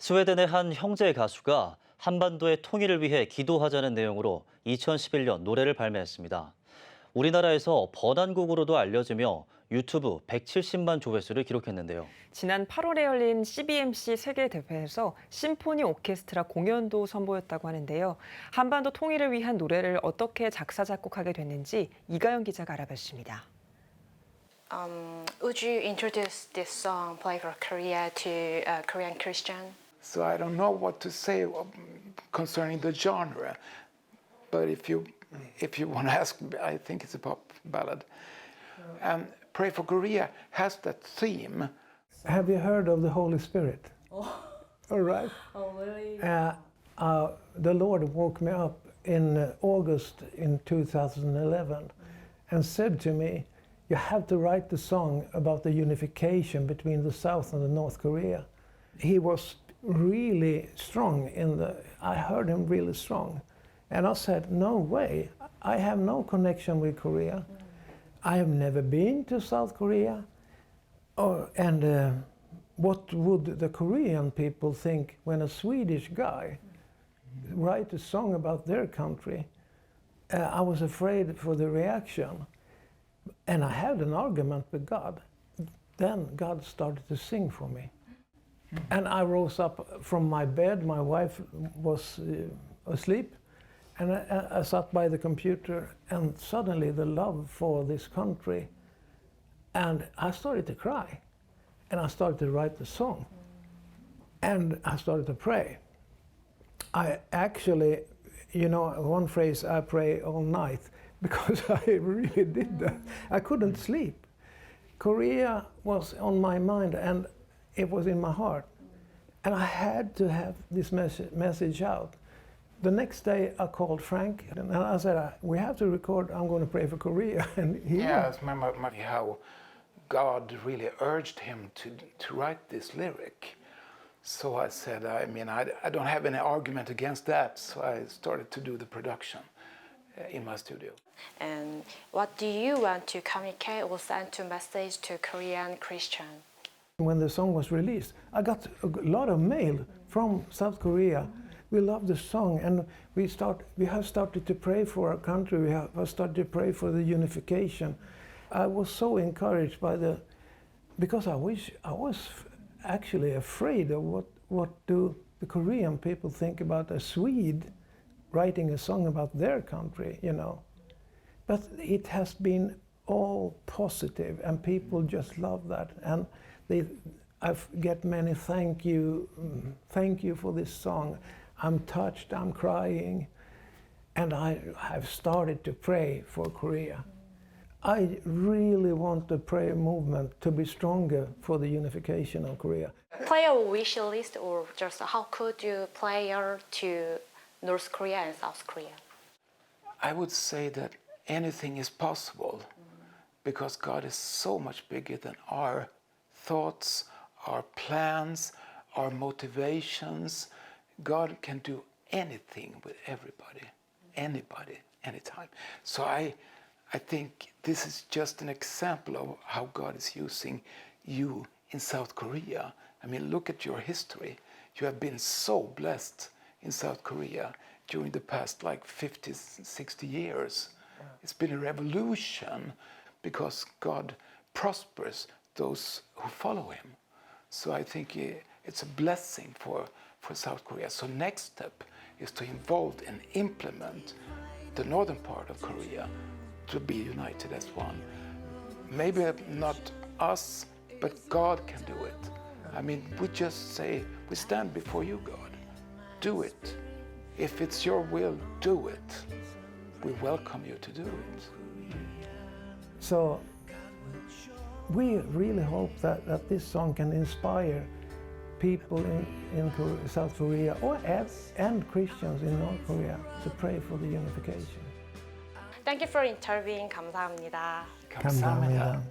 스웨덴의 한 형제 가수가 한반도의 통일을 위해 기도하자는 내용으로 2011년 노래를 발매했습니다. 우리나라에서 번안곡으로도 알려지며 유튜브 170만 조회수를 기록했는데요. 지난 8월에 열린 CBMC 세계대회에서 심포니 오케스트라 공연도 선보였다고 하는데요. 한반도 통일을 위한 노래를 어떻게 작사, 작곡하게 됐는지 이가연 기자가 알아봤습니다. Would you introduce this song, PrayForKOREA, to Korean Christian? So I don't know what to say concerning the genre, but if you want to ask me, I think it's a pop ballad. And PrayForKOREA has that theme. Have you heard of the Holy Spirit? Oh. All right. Oh, really? The Lord woke me up in August in 2011 and said to me, you have to write the song about the unification between the South and the North Korea. He was really strong I heard him really strong. And I said, no way, I have no connection with Korea. I have never been to South Korea. What would the Korean people think when a Swedish guy write a song about their country? I was afraid for the reaction. And I had an argument with God. Then God started to sing for me. And I rose up from my bed. My wife was asleep. And I sat by the computer, and suddenly the love for this country. And I started to cry. And I started to write the song. And I started to pray. I actually, one phrase, I pray all night, because I really did that. I couldn't sleep. Korea was on my mind, and it was in my heart. And I had to have this message out. The next day I called Frank and I said, we have to record, I'm going to pray for Korea. And I remember how God really urged him to write this lyric. So I said, I don't have any argument against that. So I started to do the production in my studio. And what do you want to communicate or send to message to Korean Christian? When the song was released, I got a lot of mail from South Korea. We love the song, and we have started to pray for our country. We have started to pray for the unification. I was so encouraged because I was actually afraid of what do the Korean people think about a Swede writing a song about their country, But it has been all positive, and people just love that. And I get many thank you for this song. I'm touched, I'm crying, and I have started to pray for Korea. I really want the prayer movement to be stronger for the unification of Korea. Play a wish list, or just how could you prayer to North Korea and South Korea? I would say that anything is possible because God is so much bigger than our thoughts, our plans, our motivations. God can do anything with everybody, anybody, anytime. So I think this is just an example of how God is using you in South Korea. Look at your history. You have been so blessed in South Korea during the past 50, 60 years. It's been a revolution because God prospers those who follow him. So I think it's a blessing for South Korea. So next step is to involve and implement the northern part of Korea to be united as one. Maybe not us, but God can do it. We just say, we stand before you, God. Do it. If it's your will, do it. We welcome you to do it. So we really hope that this song can inspire people in South Korea and Christians in North Korea to pray for the unification. Thank you for interviewing. 감사합니다. 감사합니다.